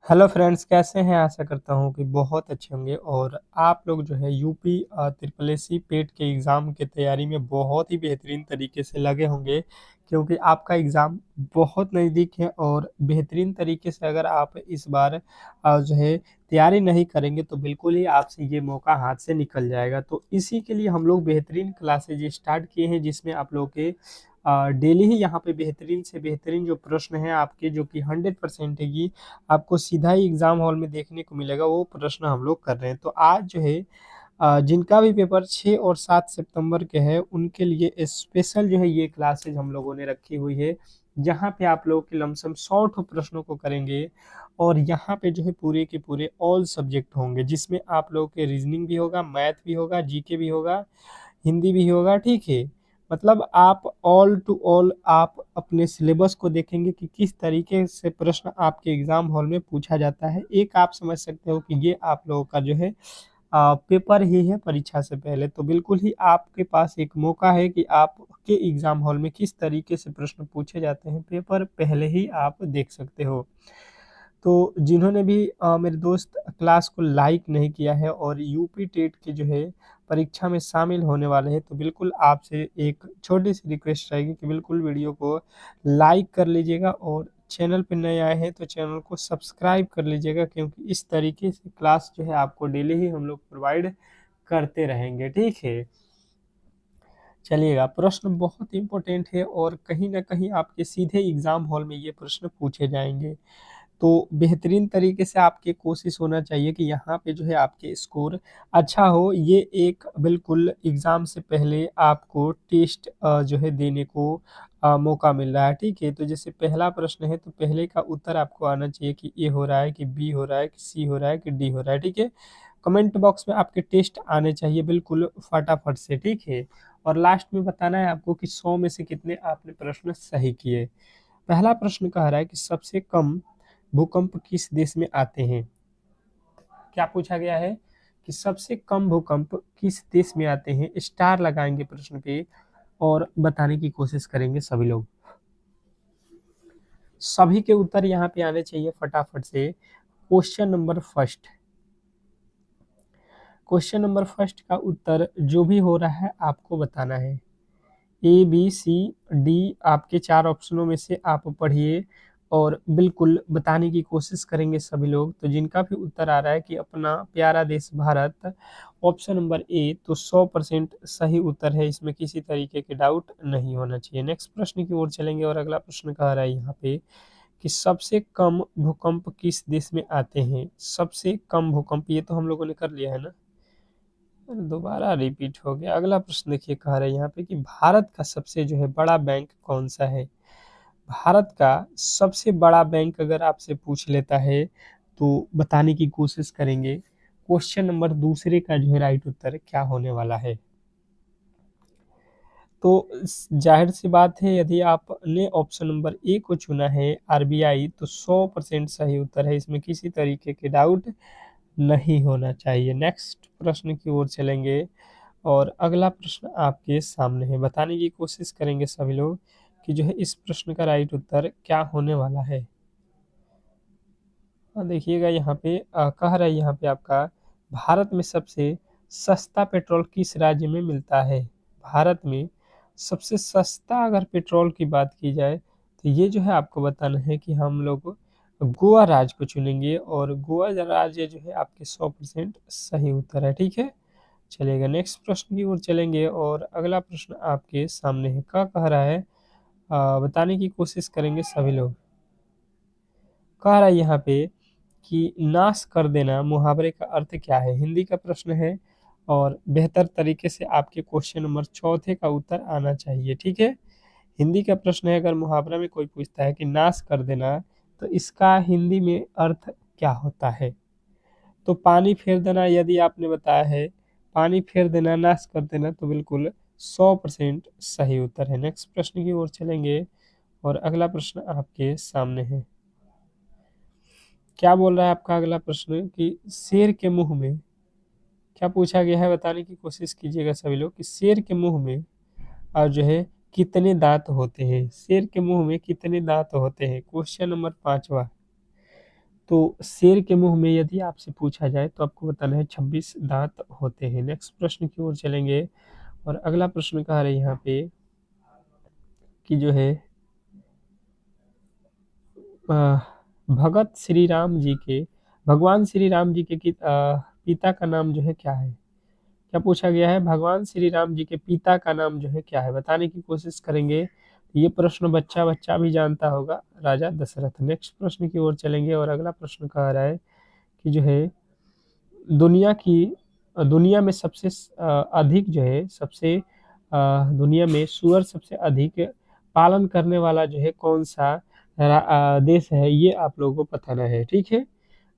Hello friends, कैसे हैं? आशा करता हूँ कि बहुत अच्छे होंगे और आप लोग जो है यूपी ट्रिपल एस सी पेट के एग्ज़ाम की तैयारी में बहुत ही बेहतरीन तरीके से लगे होंगे, क्योंकि आपका एग्ज़ाम बहुत नज़दीक है और बेहतरीन तरीके से अगर आप इस बार जो है तैयारी नहीं करेंगे तो बिल्कुल ही आपसे ये मौका हाथ से निकल जाएगा। तो इसी के लिए हम लोग बेहतरीन क्लासेज स्टार्ट किए हैं, जिसमें आप लोग के डेली ही यहाँ पे बेहतरीन से बेहतरीन जो प्रश्न हैं आपके, जो कि 100% है कि आपको सीधा ही एग्ज़ाम हॉल में देखने को मिलेगा, वो प्रश्न हम लोग कर रहे हैं। तो आज जो है जिनका भी पेपर 6 और 7 सितंबर के है, उनके लिए स्पेशल जो है ये क्लासेज हम लोगों ने रखी हुई है, जहाँ पे आप लोगों के लमसम 100 ठो प्रश्नों को करेंगे और यहाँ पे जो है पूरे के पूरे ऑल सब्जेक्ट होंगे, जिसमें आप लोगों के रीजनिंग भी होगा, मैथ भी होगा, जीके भी होगा, हिंदी भी होगा, ठीक है? मतलब आप ऑल टू ऑल आप अपने सिलेबस को देखेंगे कि किस तरीके से प्रश्न आपके एग्ज़ाम हॉल में पूछा जाता है। एक आप समझ सकते हो कि ये आप लोगों का जो है पेपर ही है परीक्षा से पहले। तो बिल्कुल ही आपके पास एक मौका है कि आपके एग्ज़ाम हॉल में किस तरीके से प्रश्न पूछे जाते हैं, पेपर पहले ही आप देख सकते हो। तो जिन्होंने भी मेरे दोस्त क्लास को लाइक नहीं किया है और यूपी टेट की जो है परीक्षा में शामिल होने वाले हैं, तो बिल्कुल आपसे एक छोटी-सी रिक्वेस्ट रहेगी कि बिल्कुल वीडियो को लाइक कर लीजिएगा और चैनल पे नए आए हैं तो चैनल को सब्सक्राइब कर लीजिएगा, क्योंकि इस तरीके से क्लास जो है आपको डेली ही हम लोग प्रोवाइड करते रहेंगे, ठीक है? चलिएगा, प्रश्न बहुत इम्पोर्टेंट है और कहीं न कहीं आपके सीधे एग्ज़ाम हॉल में ये प्रश्न पूछे जाएँगे। तो बेहतरीन तरीके से आपकी कोशिश होना चाहिए कि यहाँ पे जो है आपके स्कोर अच्छा हो। ये एक बिल्कुल एग्ज़ाम से पहले आपको टेस्ट जो है देने को मौका मिल रहा है, ठीक है? तो जैसे पहला प्रश्न है, तो पहले का उत्तर आपको आना चाहिए कि ए हो रहा है, कि बी हो रहा है, कि सी हो रहा है, कि डी हो रहा है, ठीक है? कमेंट बॉक्स में आपके टेस्ट आने चाहिए बिल्कुल फटाफट से, ठीक है? और लास्ट में बताना है आपको कि 100 में से कितने आपने प्रश्न सही किए। पहला प्रश्न कह रहा है कि सबसे कम भूकंप किस देश में आते हैं? क्या पूछा गया है कि सबसे कम भूकंप किस देश में आते हैं? स्टार लगाएंगे प्रश्न पे और बताने की कोशिश करेंगे सभी लोग। सभी के उत्तर यहाँ पे आने चाहिए फटाफट से। Question number first, question number first का उत्तर जो भी हो रहा है आपको बताना है। ए बी सी डी आपके चार ऑप्शनों में से आप पढ़िए और बिल्कुल बताने की कोशिश करेंगे सभी लोग। तो जिनका भी उत्तर आ रहा है कि अपना प्यारा देश भारत, ऑप्शन नंबर ए, तो 100% सही उत्तर है, इसमें किसी तरीके के डाउट नहीं होना चाहिए। नेक्स्ट प्रश्न की ओर चलेंगे और अगला प्रश्न कह रहा है यहाँ पे कि सबसे कम भूकंप किस देश में आते हैं? सबसे कम भूकंप, ये तो हम लोगों ने कर लिया है ना, दोबारा रिपीट हो गया। अगला प्रश्न देखिए, कह रहे हैं यहाँ पे कि भारत का सबसे जो है बड़ा बैंक कौन सा है? भारत का सबसे बड़ा बैंक अगर आपसे पूछ लेता है तो बताने की कोशिश करेंगे। क्वेश्चन नंबर दूसरे का जो है राइट उत्तर क्या होने वाला है? तो जाहिर सी बात है, यदि आपने ऑप्शन नंबर ए को चुना है आरबीआई, तो 100% सही उत्तर है, इसमें किसी तरीके के डाउट नहीं होना चाहिए। नेक्स्ट प्रश्न की ओर चलेंगे और अगला प्रश्न आपके सामने है। बताने की कोशिश करेंगे सभी लोग कि जो है इस प्रश्न का राइट उत्तर क्या होने वाला है। देखिएगा यहाँ पे कह रहा है यहाँ पे आपका, भारत में सबसे सस्ता पेट्रोल किस राज्य में मिलता है? भारत में सबसे सस्ता अगर पेट्रोल की बात की जाए, तो ये जो है आपको बताना है कि हम लोग गोवा राज्य को चुनेंगे और गोवा राज्य जो है आपके 100% सही उत्तर है, ठीक है? चलिएगा, नेक्स्ट प्रश्न की ओर चलेंगे और अगला प्रश्न आपके सामने है। क्या कह रहा है? बताने की कोशिश करेंगे सभी लोग। कह रहा है यहाँ पे कि नाश कर देना मुहावरे का अर्थ क्या है? हिंदी का प्रश्न है और बेहतर तरीके से आपके क्वेश्चन नंबर चौथे का उत्तर आना चाहिए, ठीक है? हिंदी का प्रश्न है, अगर मुहावरा में कोई पूछता है कि नाश कर देना, तो इसका हिंदी में अर्थ क्या होता है? तो पानी फेर देना यदि आपने बताया है, पानी फेर देना, नाश कर देना, तो बिल्कुल 100% सही उत्तर है। नेक्स्ट प्रश्न की ओर चलेंगे और अगला प्रश्न आपके सामने है। क्या बोल रहा है आपका अगला प्रश्न कि शेर के मुंह में, क्या पूछा गया है बताने की कोशिश कीजिएगा सभी लोग कि शेर के मुंह में और जो है कितने दांत होते हैं? शेर के मुंह में कितने दांत होते हैं? क्वेश्चन नंबर 5वां। तो शेर के मुंह में यदि आपसे पूछा जाए तो आपको बताना है 26 दांत होते हैं। नेक्स्ट प्रश्न की ओर चलेंगे और अगला प्रश्न कह रहे हैं यहाँ पे कि जो है अ, भगत श्री राम जी के भगवान श्री राम जी के पिता का नाम जो है क्या है? क्या पूछा गया है? भगवान श्री राम जी के पिता का नाम जो है क्या है? बताने की कोशिश करेंगे। ये प्रश्न बच्चा बच्चा भी जानता होगा, राजा दशरथ। नेक्स्ट प्रश्न की ओर चलेंगे और अगला प्रश्न कह रहा है कि जो है दुनिया की दुनिया में सबसे अधिक जो है दुनिया में सूअर सबसे अधिक पालन करने वाला जो है कौन सा देश है, ये आप लोगों को बताना है। ठीक है,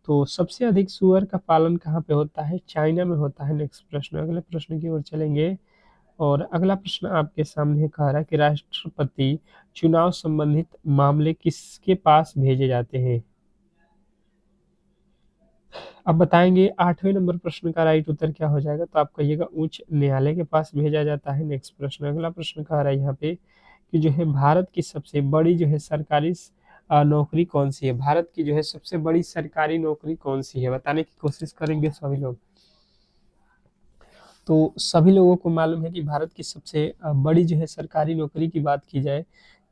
तो सबसे अधिक सूअर का पालन कहाँ पे होता है? चाइना में होता है। नेक्स्ट प्रश्न, अगले प्रश्न की ओर चलेंगे और अगला प्रश्न आपके सामने कह रहा है कि राष्ट्रपति चुनाव संबंधित मामले किसके पास भेजे जाते हैं? अब बताएंगे 8वें नंबर प्रश्न का राइट उत्तर क्या हो जाएगा, तो आप कहिएगा उच्च न्यायालय के पास भेजा जाता है। नेक्स्ट प्रश्न, अगला प्रश्न कह रहा है यहाँ पे कि जो है भारत की सबसे बड़ी जो है सरकारी नौकरी कौन सी है? भारत की जो है सबसे बड़ी सरकारी नौकरी कौन सी है? बताने की कोशिश करेंगे सभी लोग। तो सभी लोगों को मालूम है कि भारत की सबसे बड़ी जो है सरकारी नौकरी की बात की जाए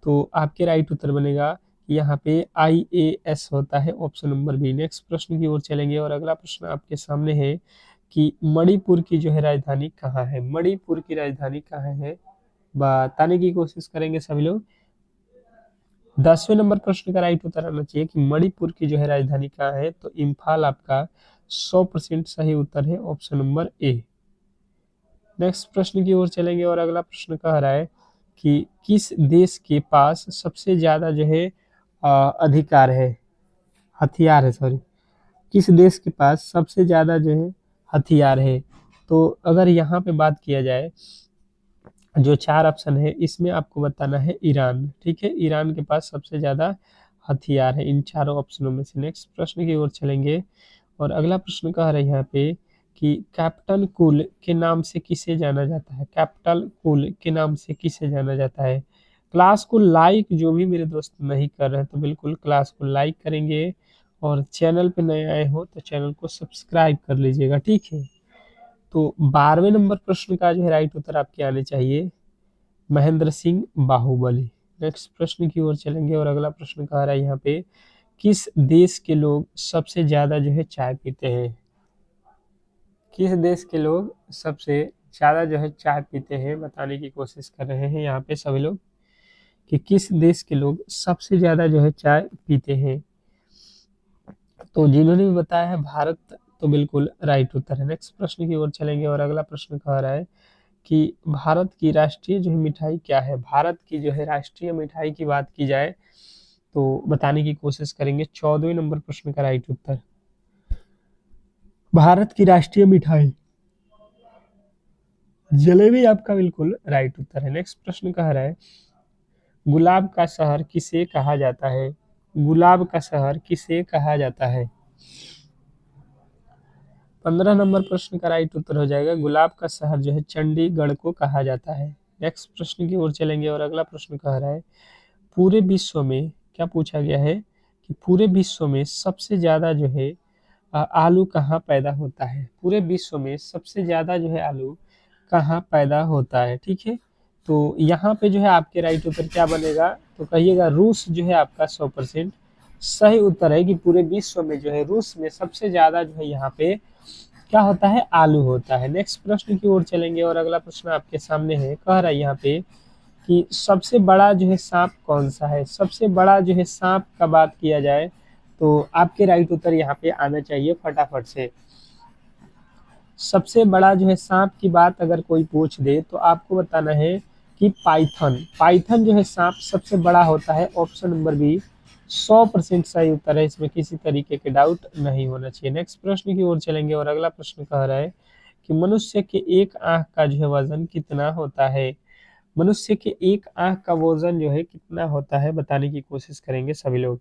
तो आपके राइट उत्तर बनेगा यहाँ पे आईएएस होता है, ऑप्शन नंबर बी। नेक्स्ट प्रश्न की ओर चलेंगे और अगला प्रश्न आपके सामने है कि मणिपुर की जो है राजधानी कहाँ है? मणिपुर की राजधानी कहाँ है, बताने की कोशिश करेंगे सभी लोग। 10वें नंबर प्रश्न का राइट उत्तर आना चाहिए कि मणिपुर की जो है राजधानी कहाँ है, तो इम्फाल आपका 100% सही उत्तर है, ऑप्शन नंबर ए। नेक्स्ट प्रश्न की ओर चलेंगे और अगला प्रश्न कह रहा है कि किस देश के पास सबसे ज्यादा जो है अधिकार है, हथियार है, सॉरी, किस देश के पास सबसे ज्यादा जो है हथियार है? तो अगर यहाँ पे बात किया जाए, जो 4 ऑप्शन है इसमें आपको बताना है ईरान। ठीक है, ईरान के पास सबसे ज्यादा हथियार है इन चारों ऑप्शनों में से। नेक्स्ट प्रश्न की ओर चलेंगे और अगला प्रश्न कह रहे हैं यहाँ पे कि कैप्टन कूल के नाम से किसे जाना जाता है? कैप्टन कूल के नाम से किसे जाना जाता है? क्लास को लाइक जो भी मेरे दोस्त नहीं कर रहे हैं तो बिल्कुल क्लास को लाइक करेंगे और चैनल पे नए आए हो तो चैनल को सब्सक्राइब कर लीजिएगा। ठीक है, तो 12वें नंबर प्रश्न का जो है राइट उत्तर आपके आने चाहिए महेंद्र सिंह बाहुबली। नेक्स्ट प्रश्न की ओर चलेंगे और अगला प्रश्न कह रहा है यहाँ पे किस देश के लोग सबसे ज्यादा जो है चाय पीते हैं? किस देश के लोग सबसे ज्यादा जो है चाय पीते हैं? बताने की कोशिश कर रहे हैं यहाँ पे सभी लोग कि किस देश के लोग सबसे ज्यादा जो है चाय पीते हैं। तो जिन्होंने भी बताया है भारत, तो बिल्कुल राइट उत्तर है। नेक्स्ट प्रश्न की ओर चलेंगे और अगला प्रश्न कह रहा है कि भारत की राष्ट्रीय जो है मिठाई क्या है? भारत की जो है राष्ट्रीय मिठाई की बात की जाए तो बताने की कोशिश करेंगे। 14वें नंबर प्रश्न का राइट उत्तर, भारत की राष्ट्रीय मिठाई जलेबी आपका बिल्कुल राइट उत्तर है। नेक्स्ट प्रश्न कह रहा है गुलाब का शहर किसे कहा जाता है? गुलाब का शहर किसे कहा जाता है? 15 नंबर प्रश्न का राइट उत्तर हो जाएगा गुलाब का शहर जो है चंडीगढ़ को कहा जाता है। नेक्स्ट प्रश्न की ओर चलेंगे और अगला प्रश्न कह रहा है पूरे विश्व में, क्या पूछा गया है कि पूरे विश्व में सबसे ज्यादा जो है आलू कहाँ पैदा होता है? पूरे विश्व में सबसे ज्यादा जो है आलू कहाँ पैदा होता है? ठीक है, तो यहाँ पे जो है आपके राइट उत्तर क्या बनेगा, तो कहिएगा रूस जो है आपका 100% सही उत्तर है कि पूरे विश्व में जो है रूस में सबसे ज्यादा जो है यहाँ पे क्या होता है, आलू होता है। नेक्स्ट प्रश्न की ओर चलेंगे और अगला प्रश्न आपके सामने है, कह रहा है यहाँ पे कि सबसे बड़ा जो है सांप कौन सा है? सबसे बड़ा जो है सांप का बात किया जाए तो आपके राइट उत्तर यहाँ पे आना चाहिए फटाफट से। सबसे बड़ा जो है सांप की बात अगर कोई पूछ दे तो आपको बताना है कि पाइथन। पाइथन जो है सांप सबसे बड़ा होता है, ऑप्शन नंबर बी 100% सही उत्तर है, इसमें किसी तरीके के डाउट नहीं होना चाहिए। नेक्स्ट प्रश्न की ओर चलेंगे और अगला प्रश्न कह रहा है कि मनुष्य के एक आंख का जो है वजन कितना होता है? मनुष्य के एक आंख का वजन जो है कितना होता है? बताने की कोशिश करेंगे सभी लोग।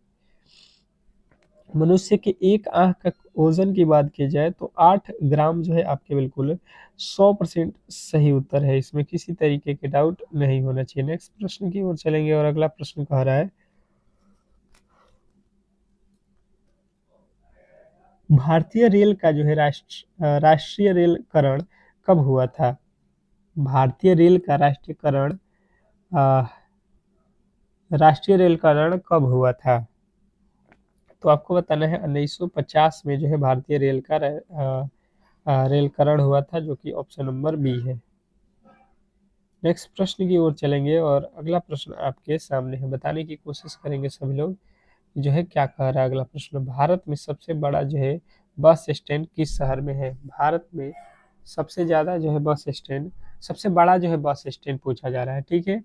मनुष्य के एक आंख का वजन की बात की जाए तो 8 ग्राम जो है आपके बिल्कुल 100% सही उत्तर है, इसमें किसी तरीके के डाउट नहीं होना चाहिए। नेक्स्ट प्रश्न की ओर चलेंगे और अगला प्रश्न कह रहा है भारतीय रेल का जो है राष्ट्रीय रेलकरण कब हुआ था? भारतीय रेल का अ, राष्ट्रीय रेलकरण कब हुआ था? तो आपको बताना है 1950 में जो है भारतीय रेलकरण हुआ था, जो कि ऑप्शन नंबर बी है। नेक्स्ट प्रश्न की ओर चलेंगे और अगला प्रश्न आपके सामने है। बताने की कोशिश करेंगे सभी लोग जो है क्या कह रहा है अगला प्रश्न। भारत में सबसे बड़ा जो है बस स्टैंड किस शहर में है? भारत में सबसे ज्यादा जो है बस स्टैंड, सबसे बड़ा जो है बस स्टैंड पूछा जा रहा है, ठीक है।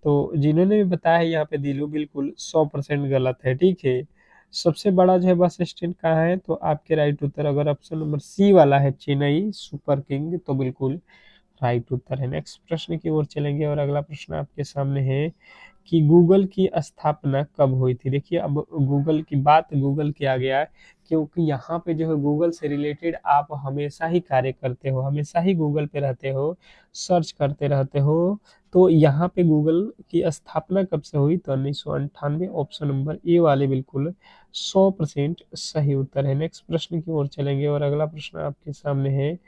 तो जिन्होंने भी बताया है यहाँ पे दिलू बिल्कुल 100% गलत है, ठीक है। सबसे बड़ा जो है बस स्टैंड कहाँ है? तो आपके राइट उत्तर अगर ऑप्शन नंबर सी वाला है चेन्नई सुपर किंग, तो बिल्कुल राइट उत्तर है। नेक्स्ट प्रश्न की ओर चलेंगे और अगला प्रश्न आपके सामने है कि गूगल की स्थापना कब हुई थी? देखिए अब गूगल की बात गूगल के आ गया है, क्योंकि यहाँ पे जो है गूगल से रिलेटेड आप हमेशा ही कार्य करते हो, हमेशा ही गूगल पे रहते हो, सर्च करते रहते हो। तो यहाँ पे गूगल की स्थापना कब से हुई? तो 1998, ऑप्शन नंबर ए वाले बिल्कुल 100% सही उत्तर है। नेक्स्ट प्रश्न की ओर चलेंगे और अगला प्रश्न आपके सामने है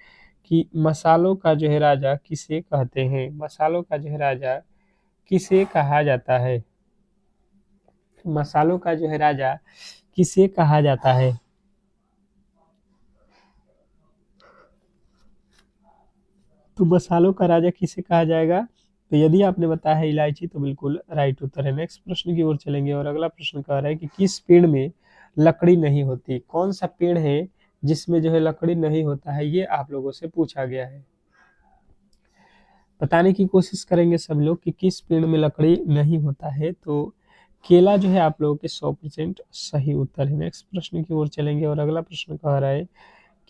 कि मसालों का जो है राजा किसे कहते हैं? मसालों का जो है राजा किसे कहा जाता है? मसालों का जो है राजा किसे कहा जाता है? तो मसालों का राजा किसे कहा जाएगा? तो यदि आपने बताया है इलायची, तो बिल्कुल राइट उत्तर है। नेक्स्ट प्रश्न की ओर चलेंगे और अगला प्रश्न कह रहा है कि किस पेड़ में लकड़ी नहीं होती? कौन सा पेड़ है जिसमें जो है लकड़ी नहीं होता है? ये आप लोगों से पूछा गया है। बताने की कोशिश करेंगे सब लोग कि किस पेड़ में लकड़ी नहीं होता है। तो केला जो है आप लोगों के 100% सही उत्तर है। नेक्स्ट प्रश्न की ओर चलेंगे और अगला प्रश्न कह रहा है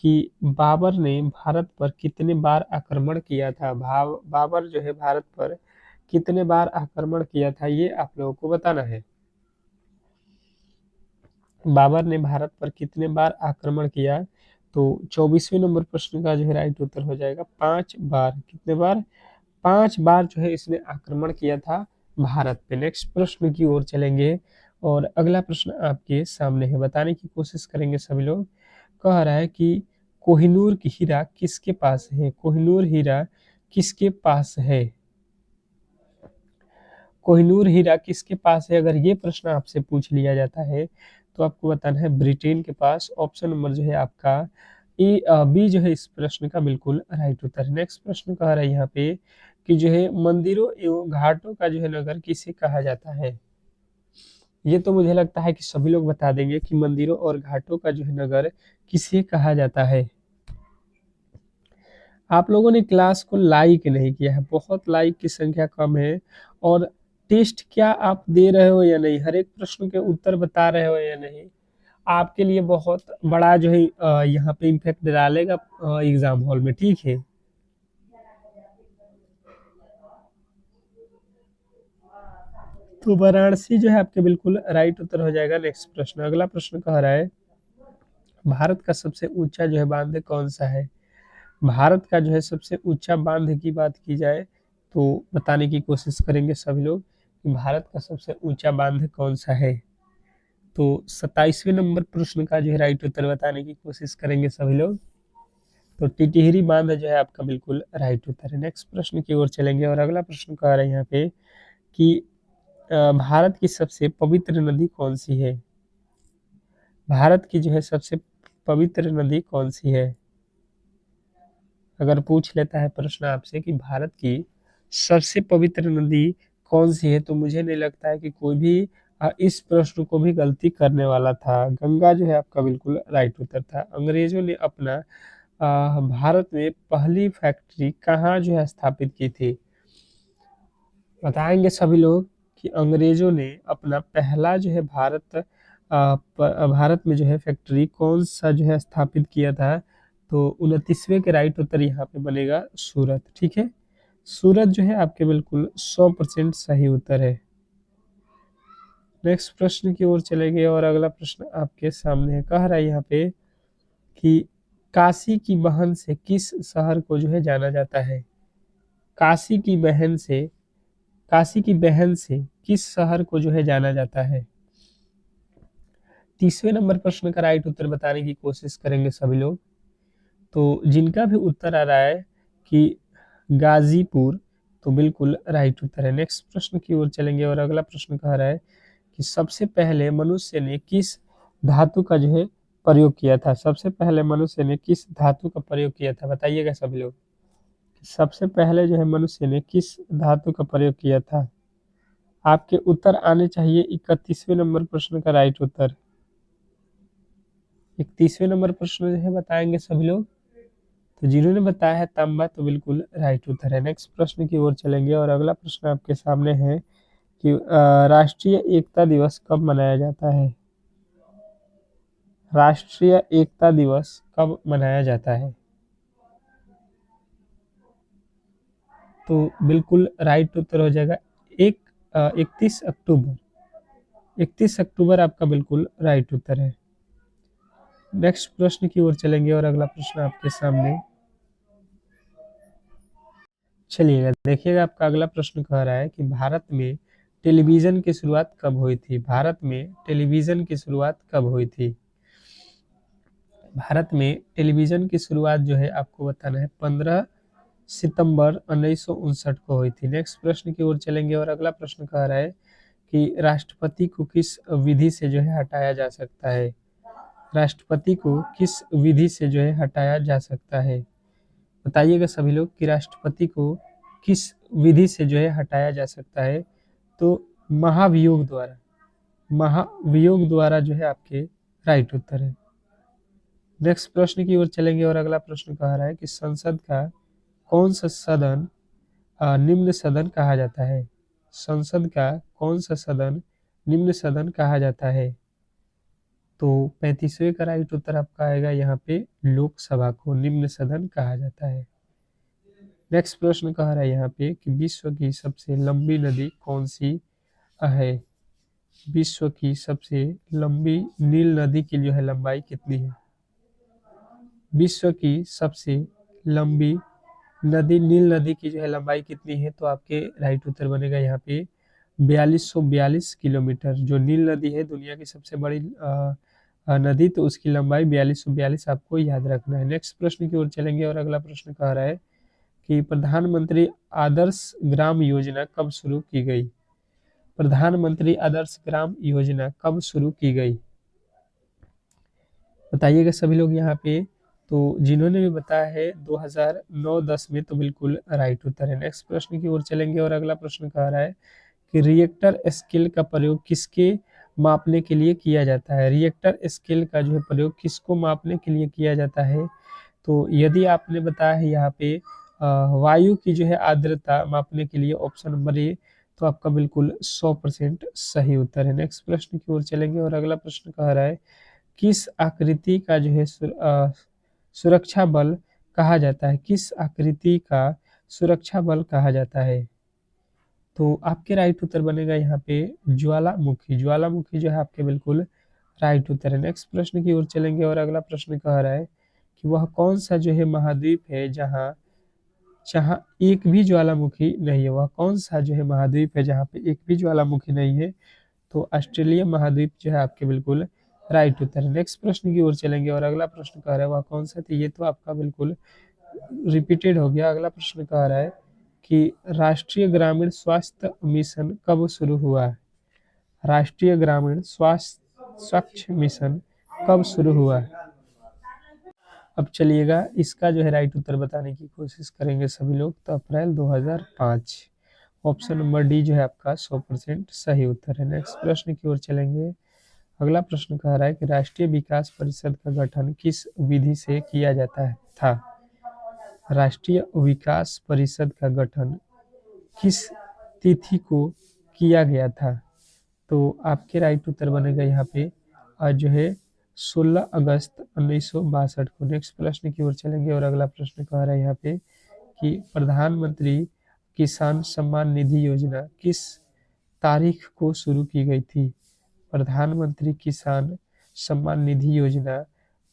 कि बाबर ने भारत पर कितने बार आक्रमण किया था? बाबर जो है भारत पर कितने बार आक्रमण किया था, ये आप लोगों को बताना है। बाबर ने भारत पर कितने बार आक्रमण किया? तो 24वें नंबर प्रश्न का जो है राइट उत्तर हो जाएगा 5 बार। कितने बार? 5 बार जो है इसने आक्रमण किया था भारत पे। नेक्स्ट प्रश्न की ओर चलेंगे और अगला प्रश्न आपके सामने है। बताने की कोशिश करेंगे सभी लोग। कह रहा है कि कोहिनूर की हीरा किसके पास है? कोहिनूर हीरा किसके पास है? कोहिनूर हीरा किसके पास है? अगर ये प्रश्न आपसे पूछ लिया जाता है तो आपको बताना है ब्रिटेन के पास। ऑप्शन नंबर जो है आपका बी जो है इस प्रश्न का बिल्कुल राइट उत्तर है। नेक्स्ट प्रश्न कह रहा है यहाँ पे कि जो है मंदिरों एवं घाटों का जो है नगर किसे कहा जाता है? ये तो मुझे लगता है कि सभी लोग बता देंगे कि मंदिरों और घाटों का जो है नगर किसे कहा जाता है। आप लोगों ने क्लास को लाइक नहीं किया है, बहुत लाइक की संख्या कम है। और टेस्ट क्या आप दे रहे हो या नहीं, हर एक प्रश्न के उत्तर बता रहे हो या नहीं, आपके लिए बहुत बड़ा जो है यहाँ पे इम्पैक्ट डालेगा एग्जाम हॉल में, ठीक है। तो वाराणसी जो है आपके बिल्कुल राइट उत्तर हो जाएगा। नेक्स्ट प्रश्न, अगला प्रश्न कह रहा है भारत का सबसे ऊंचा जो है बांध कौन सा है? भारत का जो है सबसे ऊंचा बांध की बात की जाए तो बताने की कोशिश करेंगे सभी लोग कि भारत का सबसे ऊंचा बांध कौन सा है। तो 27वें नंबर प्रश्न का जो है राइट उत्तर बताने की कोशिश करेंगे सभी लोग। तो टिटिहरी बांध जो है आपका बिल्कुल राइट उत्तर है। नेक्स्ट प्रश्न की ओर चलेंगे और अगला प्रश्न कह रहे हैं यहाँ पे कि भारत की सबसे पवित्र नदी कौन सी है? भारत की जो है सबसे पवित्र नदी कौन सी है? अगर पूछ लेता है प्रश्न आपसे कि भारत की सबसे पवित्र नदी कौन सी है, तो मुझे नहीं लगता है कि कोई भी इस प्रश्न को भी गलती करने वाला था। गंगा जो है आपका बिल्कुल राइट उत्तर था। अंग्रेजों ने अपना भारत में पहली फैक्ट्री कहाँ जो है स्थापित की थी? बताएंगे सभी लोग कि अंग्रेजों ने अपना पहला जो है भारत में जो है फैक्ट्री कौन सा जो है स्थापित किया था? तो 29वें के राइट उत्तर यहाँ पे बनेगा सूरत, ठीक है। सूरत जो है आपके बिल्कुल 100% सही उत्तर है। नेक्स्ट प्रश्न की ओर चलेंगे और अगला प्रश्न आपके सामने है। कह रहा है यहाँ पे कि काशी की बहन से किस शहर को जो है जाना जाता है? काशी की बहन से काशी की बहन से किस शहर को जो है जाना जाता है? 30वें नंबर प्रश्न का राइट उत्तर बताने की कोशिश करेंगे सभी लोग। तो जिनका भी उत्तर आ रहा है कि गाजीपुर, तो बिल्कुल राइट उत्तर है। नेक्स्ट प्रश्न की ओर चलेंगे और अगला प्रश्न कह रहा है कि सबसे पहले मनुष्य ने किस धातु का जो है प्रयोग किया था। सबसे पहले मनुष्य ने किस धातु का प्रयोग किया था, बताइएगा सभी लोग। सबसे पहले जो है मनुष्य ने किस धातु का प्रयोग किया था। आपके उत्तर आने चाहिए 31वें नंबर प्रश्न का राइट उत्तर। 31वें नंबर प्रश्न जो है बताएंगे सभी लोग। तो जिन्होंने बताया है तांबा, तो बिल्कुल राइट उत्तर है। नेक्स्ट प्रश्न की ओर चलेंगे और अगला प्रश्न आपके सामने है कि राष्ट्रीय एकता दिवस कब मनाया जाता है। राष्ट्रीय एकता दिवस कब मनाया जाता है। तो बिल्कुल राइट उत्तर हो जाएगा 31 अक्टूबर। 31 अक्टूबर आपका बिल्कुल राइट उत्तर है। नेक्स्ट प्रश्न की ओर चलेंगे और अगला प्रश्न आपके सामने। चलिएगा देखिएगा, आपका अगला प्रश्न कह रहा है कि भारत में टेलीविजन की शुरुआत कब हुई थी। भारत में टेलीविजन की शुरुआत कब हुई थी। भारत में टेलीविजन की शुरुआत जो है आपको बताना है 15 सितंबर 1959 को हुई थी। नेक्स्ट प्रश्न की ओर चलेंगे और अगला प्रश्न कह रहा है कि राष्ट्रपति को किस विधि से जो है हटाया जा सकता है। राष्ट्रपति को किस विधि से जो है हटाया जा सकता है, बताइएगा सभी लोग कि राष्ट्रपति को किस विधि से जो है हटाया जा सकता है। तो महाभियोग द्वारा, महाभियोग द्वारा जो है आपके राइट उत्तर है। नेक्स्ट प्रश्न की ओर चलेंगे और अगला प्रश्न कह रहा है कि संसद का कौन सा सदन निम्न सदन कहा जाता है। संसद का कौन सा सदन निम्न सदन कहा जाता है। तो 35वें का राइट उत्तर आपका आएगा यहाँ पे, लोकसभा को निम्न सदन कहा जाता है। नेक्स्ट प्रश्न कह रहा है यहाँ पे कि विश्व की सबसे लंबी नदी कौन सी है। विश्व की सबसे लंबी नील नदी की जो है लंबाई कितनी है। विश्व की सबसे लंबी नदी नील नदी की जो है लंबाई कितनी है। तो आपके राइट उत्तर बनेगा यहाँ पे 4242 किलोमीटर। जो नील नदी है दुनिया की सबसे बड़ी नदी, तो उसकी लंबाई 4242 आपको याद रखना है। नेक्स्ट प्रश्न की ओर चलेंगे और अगला प्रश्न कह रहा है कि प्रधानमंत्री आदर्श ग्राम योजना कब शुरू की गई। प्रधानमंत्री आदर्श ग्राम योजना कब शुरू की गई, बताइएगा सभी लोग यहाँ पे। तो जिन्होंने भी बताया है 2009-10 में, तो बिल्कुल राइट उत्तर है। नेक्स्ट प्रश्न की ओर चलेंगे और अगला प्रश्न कह रहा है कि रिएक्टर स्केल का प्रयोग किसके मापने के लिए किया जाता है। रिएक्टर स्केल का जो है प्रयोग किसको मापने के लिए किया जाता है। तो यदि आपने बताया है यहाँ पे वायु की जो है आर्द्रता मापने के लिए, ऑप्शन नंबर ए, तो आपका बिल्कुल 100% सही उत्तर है। नेक्स्ट प्रश्न की ओर चलेंगे और अगला प्रश्न कह रहा है किस आकृति का जो है सुरक्षा बल कहा जाता है। किस आकृति का सुरक्षा बल कहा जाता है। तो आपके राइट उत्तर बनेगा यहाँ पे ज्वालामुखी। ज्वालामुखी जो है आपके बिल्कुल राइट उत्तर है। नेक्स्ट प्रश्न की ओर चलेंगे और अगला प्रश्न कह रहा है कि वह कौन सा जो है महाद्वीप है जहाँ जहाँ एक भी ज्वालामुखी नहीं है। वह कौन सा जो है महाद्वीप है जहाँ पे एक भी ज्वालामुखी नहीं है। तो ऑस्ट्रेलिया महाद्वीप जो है आपके बिल्कुल राइट उत्तर है। नेक्स्ट प्रश्न की ओर चलेंगे और अगला प्रश्न कह रहा है वह कौन सा थी। ये तो आपका बिल्कुल रिपीटेड हो गया। अगला प्रश्न कह रहा है कि राष्ट्रीय ग्रामीण स्वास्थ्य मिशन कब शुरू हुआ है। राष्ट्रीय ग्रामीण स्वास्थ्य स्वच्छ मिशन कब शुरू हुआ है। अब चलिएगा इसका जो है राइट उत्तर बताने की कोशिश करेंगे सभी लोग। तो अप्रैल 2005, ऑप्शन नंबर डी जो है आपका 100% सही उत्तर है। नेक्स्ट प्रश्न की ओर चलेंगे। अगला प्रश्न कह रहा है कि राष्ट्रीय विकास परिषद का गठन किस विधि से किया जाता है था। राष्ट्रीय विकास परिषद का गठन किस तिथि को किया गया था। तो आपके राइट उत्तर बनेगा यहाँ पे आज जो है 16 अगस्त 1962 को। नेक्स्ट प्रश्न की ओर चलेंगे और अगला प्रश्न कह रहा है यहाँ पे कि प्रधानमंत्री किसान सम्मान निधि योजना किस तारीख को शुरू की गई थी। प्रधानमंत्री किसान सम्मान निधि योजना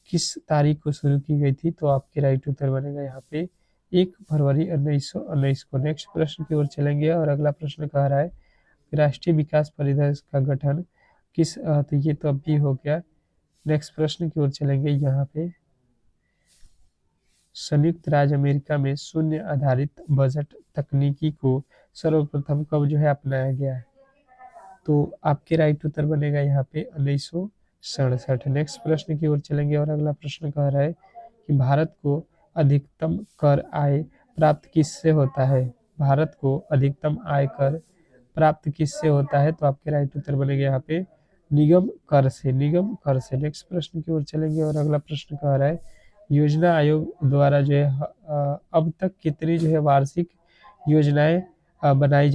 किस तारीख को शुरू की गई थी। तो आपके राइट उत्तर बनेगा यहाँ पे 1 फरवरी 1919 को। नेक्स्ट प्रश्न की ओर चलेंगे और अगला प्रश्न कह रहा है राष्ट्रीय विकास परिषद का गठन किस तो ये तो अभी हो गया नेक्स्ट प्रश्न की ओर चलेंगे। यहाँ पे संयुक्त राज्य अमेरिका में शून्य आधारित बजट तकनीकी को सर्वप्रथम कब जो है अपनाया गया है? तो आपके राइट उत्तर बनेगा यहाँ पे 1967। नेक्स्ट प्रश्न की ओर चलेंगे और अगला प्रश्न कह रहा है कि भारत को अधिकतम कर आय प्राप्त किससे होता है? भारत को अधिकतम आय कर प्राप्त किससे होता है? तो आपके राइट उत्तर बनेगा यहाँ पे निगम कर से, निगम कर से। नेक्स्ट प्रश्न की ओर चलेंगे और अगला प्रश्न कह रहा है योजना आयोग द्वारा जो है अब तक कितनी जो है वार्षिक योजनाएं बनाई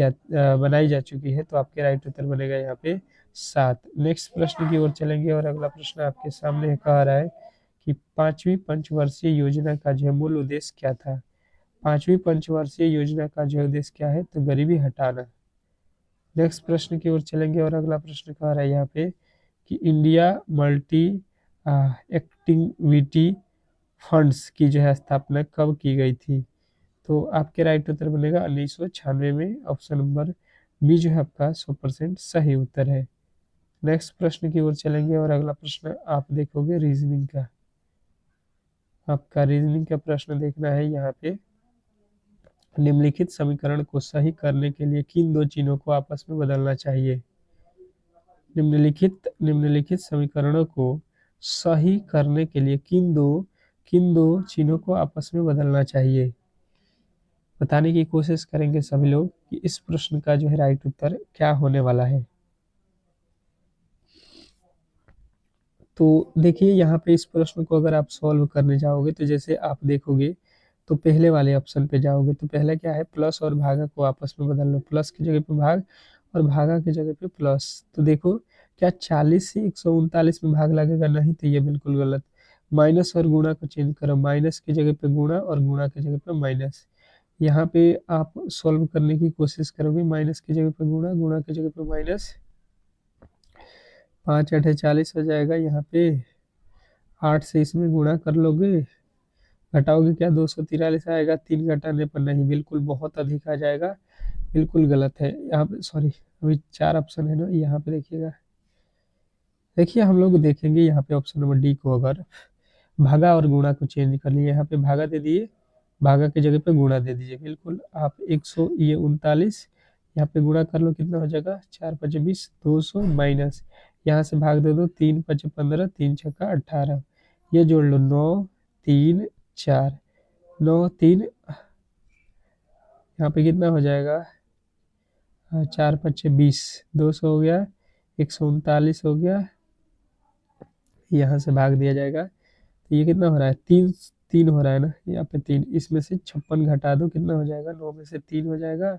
जा चुकी है? तो आपके राइट उत्तर बनेगा यहाँ पे 7। नेक्स्ट प्रश्न की ओर चलेंगे और अगला प्रश्न आपके सामने कह रहा है कि पांचवी पंचवर्षीय योजना का जो है मूल उद्देश्य क्या था? पांचवी पंचवर्षीय योजना का जो उद्देश्य क्या है? तो गरीबी हटाना। नेक्स्ट प्रश्न की ओर चलेंगे और अगला प्रश्न कह रहा है यहाँ पे कि इंडिया मल्टी एक्टिविटी फंड्स की जो है स्थापना कब की गई थी? तो आपके राइट उत्तर बनेगा 1996 में। ऑप्शन नंबर बी जो है आपका 100% सही उत्तर है। नेक्स्ट प्रश्न की ओर चलेंगे और अगला प्रश्न आप देखोगे रीजनिंग का। आपका रीजनिंग का प्रश्न देखना है यहाँ पे निम्नलिखित समीकरण को सही करने के लिए किन दो चिन्हों को आपस में बदलना चाहिए? निम्नलिखित समीकरणों को सही करने के लिए किन दो चिन्हों को आपस में बदलना चाहिए? बताने की कोशिश करेंगे सभी लोग कि इस प्रश्न का जो है राइट उत्तर क्या होने वाला है। तो देखिए यहाँ पे इस प्रश्न को अगर आप सॉल्व करने जाओगे तो जैसे आप देखोगे तो पहले वाले ऑप्शन पे जाओगे तो पहला क्या है प्लस और भागा को आपस में बदल लो, प्लस की जगह पे भाग और भागा की जगह पे प्लस। तो देखो क्या 40 से 139 में भाग लगेगा? नहीं, तो ये बिल्कुल गलत। माइनस और गुणा को चेंज करो, माइनस की जगह पे गुणा और गुणा की जगह पे माइनस। यहाँ पे आप सॉल्व करने की कोशिश करोगे, माइनस की जगह पे गुणा, गुणा की जगह पे माइनस, 5 8 40 हो जाएगा। यहाँ पे 8 से इसमें गुणा कर लोगे, घटाओगे क्या 243 आएगा, 3 घटाने पर नहीं, बिल्कुल बहुत अधिक आ जाएगा, बिल्कुल गलत है। यहाँ पे सॉरी अभी 4 ऑप्शन है ना, यहाँ पे देखिएगा। देखिए हम लोग देखेंगे यहाँ पे ऑप्शन नंबर डी को, अगर भागा और गुणा को चेंज कर लिए, यहाँ पे भागा दे दिए, भागा की जगह पे गुणा दे दीजिए। बिल्कुल आप 139 यहाँ पे गुणा कर लो, कितना हो जाएगा 4 5 20, 200 माइनस, यहाँ से भाग दे दो, 3 5 15, 3 6 18, ये जोड़ लो 9 3 4, 9 3, यहाँ पे कितना हो जाएगा 4 5 20, 200 हो गया, 139 हो गया, यहाँ से भाग दिया जाएगा तो ये कितना हो रहा है 3 3 हो रहा है ना, यहाँ पे 3, इसमें से 56 घटा दो, कितना हो जाएगा 9 में से 3 हो जाएगा,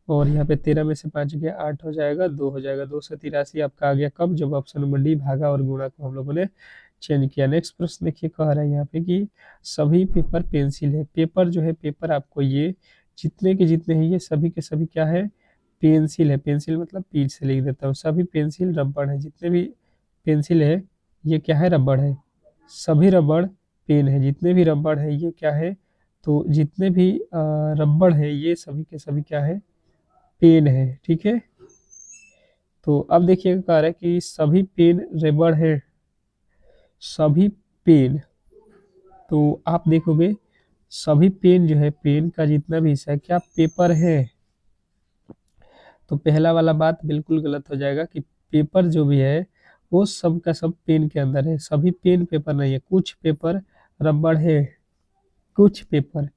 और यहाँ पे 13 में से 5 गया 8 हो जाएगा, 2 हो जाएगा, 283 आपका आ गया। कब? जब ऑप्शन नंबर डी भागा और गुणा को हम लोगों ने चेंज किया। नेक्स्ट प्रश्न देखिए कह रहा है यहाँ पे कि सभी पेपर पेंसिल है। पेपर जो है, पेपर आपको ये जितने के जितने हैं ये सभी के सभी क्या है पेंसिल है। पेंसिल मतलब पीठ से लिख देता हूँ, सभी पेंसिल रबड़ है, जितने भी पेंसिल है ये क्या है रबड़ है, सभी रबड़ पेन है, जितने भी रबड़ है ये क्या है, तो जितने भी रबड़ है ये सभी के सभी क्या है पेन है। ठीक है, तो अब देखिएगा कह रहा है कि सभी पेन रबड़ है, सभी पेन, तो आप देखोगे सभी पेन जो है, पेन का जितना भी हिस्सा है क्या पेपर है? तो पहला वाला बात बिल्कुल गलत हो जाएगा कि पेपर जो भी है वो सब का सब पेन के अंदर है, सभी पेन पेपर नहीं है, कुछ पेपर रबड़ है, कुछ पेपर,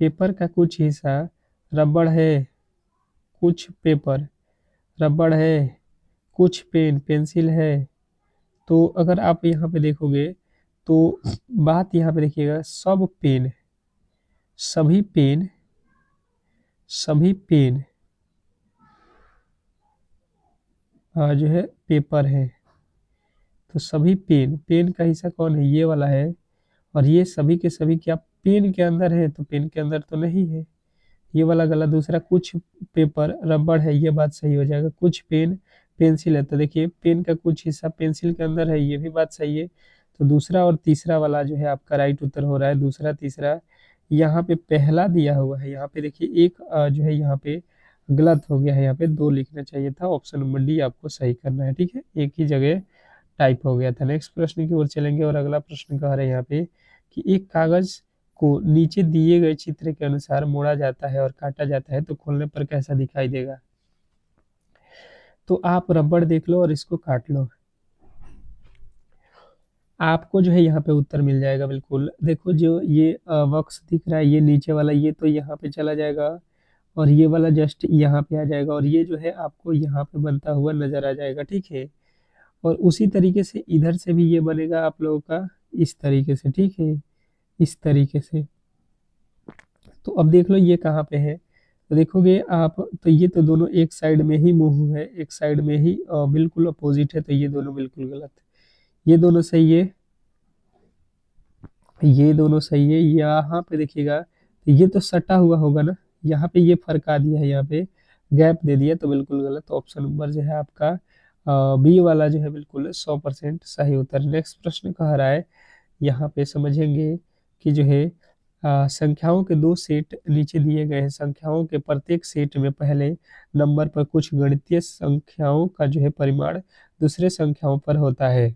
पेपर का कुछ हिस्सा रबड़ है, कुछ पेपर रबड़ है, कुछ पेन पेंसिल है। तो अगर आप यहाँ पे देखोगे तो बात यहाँ पे देखिएगा सब पेन, सभी पेन, सभी पेन जो है पेपर है, तो सभी पेन, पेन का हिस्सा कौन है ये वाला है, और ये सभी के सभी क्या पेन के अंदर है? तो पेन के अंदर तो नहीं है, ये वाला गलत। दूसरा कुछ पेपर रबड़ है, ये बात सही हो जाएगा। कुछ पेन पेंसिल है, तो देखिए पेन का कुछ हिस्सा पेंसिल के अंदर है, ये भी बात सही है। तो दूसरा और तीसरा वाला जो है आपका राइट उत्तर हो रहा है, दूसरा तीसरा। यहाँ पे पहला दिया हुआ है, यहाँ पे देखिए एक जो है यहाँ पे गलत हो गया है, यहाँ पे 2 लिखना चाहिए था। ऑप्शन नंबर डी आपको सही करना है। ठीक है, एक ही जगह टाइप हो गया था। नेक्स्ट प्रश्न की ओर चलेंगे और अगला प्रश्न कह रहे हैं यहाँ पे कि एक कागज को नीचे दिए गए चित्र के अनुसार मोड़ा जाता है और काटा जाता है तो खोलने पर कैसा दिखाई देगा। तो आप रबड़ देख लो और इसको काट लो, आपको जो है यहाँ पे उत्तर मिल जाएगा। बिल्कुल देखो, जो ये बॉक्स दिख रहा है ये नीचे वाला, ये तो यहाँ पे चला जाएगा और ये वाला जस्ट यहाँ पे आ जाएगा और ये जो है आपको यहाँ पे बनता हुआ नजर आ जाएगा, ठीक है। और उसी तरीके से इधर से भी ये बनेगा आप लोगों का इस तरीके से, ठीक है, इस तरीके से। तो अब देख लो ये कहाँ पे है, तो देखोगे आप तो ये तो दोनों एक साइड में ही मूव है, एक साइड में ही बिल्कुल अपोजिट है, तो ये दोनों बिल्कुल गलत है। ये दोनों सही है, ये दोनों सही है। यहाँ पे देखिएगा तो ये तो सटा हुआ होगा ना, यहाँ पे ये फरका दिया है, यहाँ पे गैप दे दिया, तो बिल्कुल गलत। ऑप्शन नंबर जो है आपका बी वाला जो है बिल्कुल 100% सही उत्तर। नेक्स्ट प्रश्न कह रहा है, यहाँ पे समझेंगे कि जो है संख्याओं के दो सेट नीचे दिए गए हैं, संख्याओं के प्रत्येक सेट में पहले नंबर पर कुछ गणितीय संख्याओं का जो है परिमाण दूसरे संख्याओं पर होता है।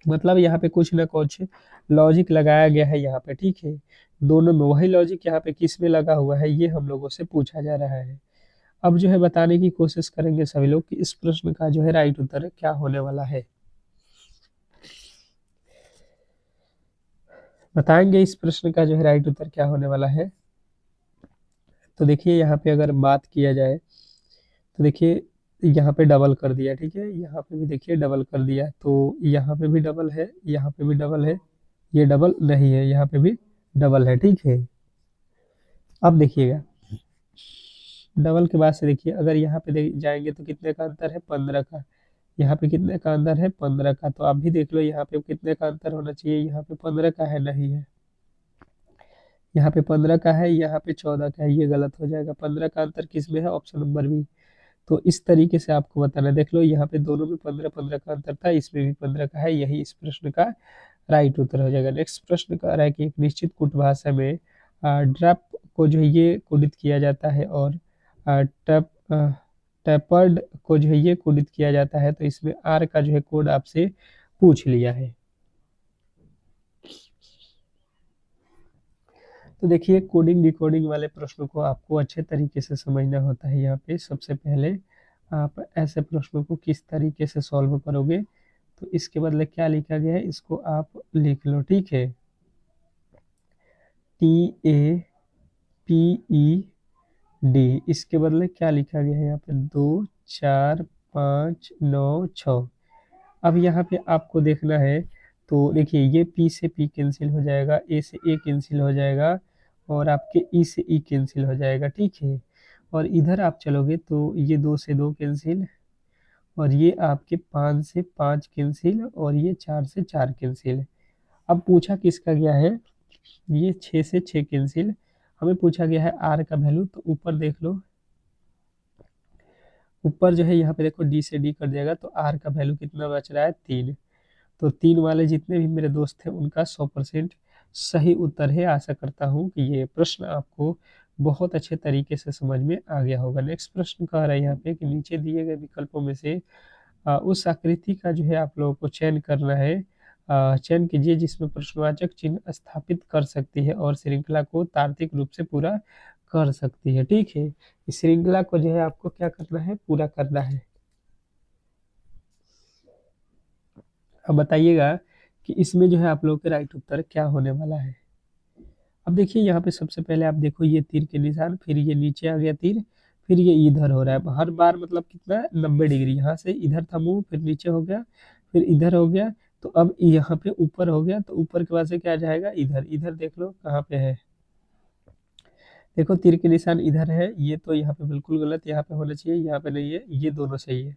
मतलब यहाँ पे कुछ ना कुछ लॉजिक लगाया गया है यहाँ पे, ठीक है। दोनों में वही लॉजिक यहाँ पे किस में लगा हुआ है ये हम लोगों से पूछा जा रहा है। अब जो है बताने की कोशिश करेंगे सभी लोग कि इस प्रश्न का जो है राइट उत्तर क्या होने वाला है। बताएंगे इस प्रश्न का जो है राइट उत्तर क्या होने वाला है। तो देखिए यहाँ पे अगर बात किया जाए तो देखिए यहाँ पे डबल कर दिया, ठीक है, यहाँ पे भी देखिए डबल कर दिया, तो यहाँ पे भी डबल है, यहाँ पे भी डबल है, ये डबल नहीं है, यहाँ पे भी डबल है, ठीक है। अब देखिएगा डबल के बाद से देखिए अगर यहाँ पे जाएंगे तो कितने का अंतर है, 15 का। यहाँ पे कितने का अंतर है, 15 का। तो आप भी देख लो यहाँ पे कितने का अंतर होना चाहिए, यहाँ पे 15 का है, नहीं है। यहाँ पे 15 का है, यहाँ पे 14 का है, ये गलत हो जाएगा। 15 का अंतर किस में है, ऑप्शन नंबर बी। तो इस तरीके से आपको बताना है। देख लो यहाँ पे दोनों में 15-15 का अंतर था, इसमें भी 15 का है, यही इस प्रश्न का राइट उत्तर हो जाएगा। नेक्स्ट प्रश्न कह रहा है कि एक निश्चित कूट भाषा में ड्रप को जो है ये कोडित किया जाता है और टप टैपर्ड को जो है ये कोडित किया जाता है, तो इसमें आर का जो है कोड आपसे पूछ लिया है। तो देखिए कोडिंग डिकोडिंग वाले प्रश्नों को आपको अच्छे तरीके से समझना होता है। यहाँ पे सबसे पहले आप ऐसे प्रश्नों को किस तरीके से सॉल्व करोगे, तो इसके बदले क्या लिखा गया है इसको आप लिख लो, ठीक है। TAPED, इसके बदले क्या लिखा गया है यहाँ पे 2 4 5 9 6। अब यहाँ पे आपको देखना है, तो देखिए ये P से P कैंसिल हो जाएगा, A से A कैंसिल हो जाएगा और आपके E से E कैंसिल हो जाएगा, ठीक है। और इधर आप चलोगे तो ये 2 से 2 कैंसिल और ये आपके 5 से 5 कैंसिल और ये 4 से 4 कैंसिल। अब पूछा किसका गया है, ये 6 से 6 कैंसिल। हमें पूछा गया है आर का वैल्यू, तो ऊपर देख लो, ऊपर जो है यहाँ पे देखो डी से डी कर दिएगा, तो आर का वैल्यू कितना बच रहा है, 3। तो 3 वाले जितने भी मेरे दोस्त थे उनका 100% सही उत्तर है। आशा करता हूँ कि ये प्रश्न आपको बहुत अच्छे तरीके से समझ में आ गया होगा। नेक्स्ट प्रश्न कह रहा है यहाँ पे कि नीचे दिए गए विकल्पों में से उस आकृति का जो है आप लोगों को चयन करना है। चयन कीजिए जिसमें प्रश्नवाचक चिन्ह स्थापित कर सकती है और श्रृंखला को तार्किक रूप से पूरा कर सकती है, ठीक है। इस श्रृंखला को जो है आपको क्या करना है, पूरा करना है। अब बताइएगा कि इसमें जो है आप लोगों के राइट उत्तर क्या होने वाला है। अब देखिए यहाँ पे सबसे पहले आप देखो ये तीर के निशान, फिर ये नीचे आ गया तीर, फिर ये इधर हो रहा है हर बार, मतलब कितना 90 डिग्री। यहाँ से इधर था मुंह, फिर नीचे हो गया, फिर इधर हो गया, तो अब यहाँ पे ऊपर हो गया, तो ऊपर के बाद से क्या जाएगा, इधर। इधर देख लो कहाँ पे है, देखो तीर के निशान इधर है, ये तो यहाँ पे बिल्कुल गलत, यहाँ पे होना चाहिए, यहाँ पे नहीं है, ये दोनों सही है।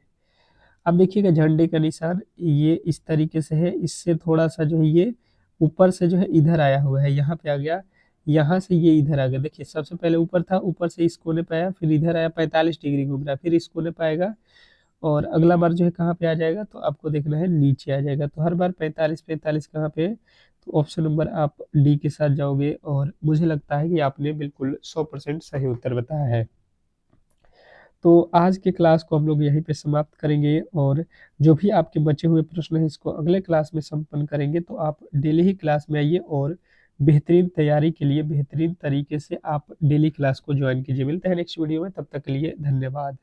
अब देखिएगा झंडे का निशान ये इस तरीके से है, इससे थोड़ा सा जो है ये ऊपर से जो है इधर आया हुआ है, यहाँ पे आ गया, यहाँ से ये इधर आ गया। देखिए सबसे पहले ऊपर था, ऊपर से इस कोने पे आया, फिर इधर आया, 45 डिग्री घूम रहा है, फिर इस कोने पे आएगा और अगला बार जो है कहाँ पे आ जाएगा, तो आपको देखना है नीचे आ जाएगा। तो हर बार 45 कहाँ पे है, तो ऑप्शन नंबर आप डी के साथ जाओगे और मुझे लगता है कि आपने बिल्कुल 100% सही उत्तर बताया है। तो आज के क्लास को हम लोग यहीं पे समाप्त करेंगे और जो भी आपके बचे हुए प्रश्न हैं इसको अगले क्लास में संपन्न करेंगे। तो आप डेली ही क्लास में आइए और बेहतरीन तैयारी के लिए बेहतरीन तरीके से आप डेली क्लास को ज्वाइन कीजिए। मिलते हैं नेक्स्ट वीडियो में, तब तक के लिए धन्यवाद।